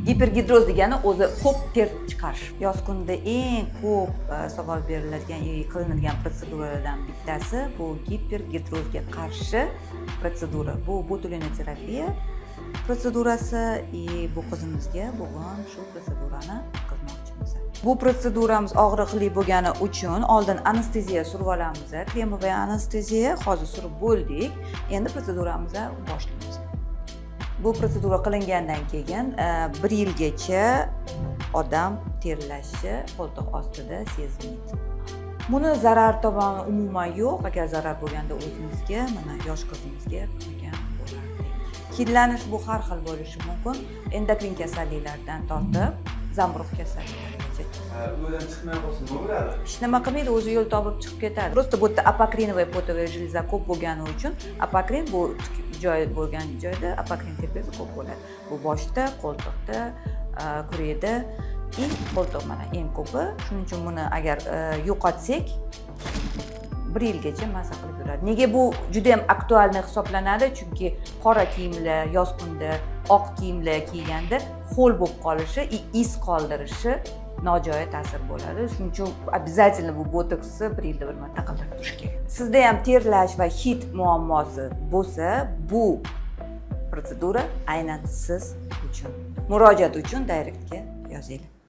Gipergidroz degani o'zi ko'p ter chiqarish. Yoz kunida eng ko'p savol beriladigan qilinadigan proseduralardan bittasi bu gipergidrozga qarshi protsedura. Bu botulinoterapiya protsedurasi bu qizimizga bugun shu protsedurani qilmoqchimiz. Bu protseduramiz og'riqli bo'lgani uchun oldin anesteziya surib olamiz. Kremoviy anesteziya hozir surib bo'ldik. Endi protseduramizni boshlaymiz. Bu protsedura qilingandan keyin 1 yilgacha odam terlashi qo'ltiq ostida sezilmaydi. Buni zarar tomoni umuman yo'q. Agar zarar bo'lganda o'zimizga, mana yosh qizimizga qilgan bo'lardik. Hidlanish bu har xil bo'lishi mumkin. Endokrin kasalliklardan tortib, zamburug' kasalliklarigacha. O'ydan chiqmay qolsa nima bo'ladi? Hech nima qilmaydi, o'zi yo'l topib chiqib ketadi. Просто bu yerda apokrinovая потовая железа ko'p bo'lgani uchun apokrin bu joy bo'lgan joyda apokrin terapiyasi ko'p bo'ladi. Bu boshda, qo'ltiqda, kurakda, qo'ltiq mana eng ko'pi. Shuning uchun buni agar yo'qotsak 1 yilgacha maza qilib yuradi. Nega bu juda ham aktualni hisoblanadi? Chunki qora kiyimlar yoz kunida, oq kiyimlar kiyganda ho'l bo'lib qolishi, iz qoldirishi nojo'ya ta'sir bo'ladi. Shuning uchun обязательно bu botoksni 1 yilda bir marta qildirib turish kerak. Sizda ham terlash va hid muammosi bo'lsa, bu protsedura aynan siz uchun. Murojaat uchun direktga yozing.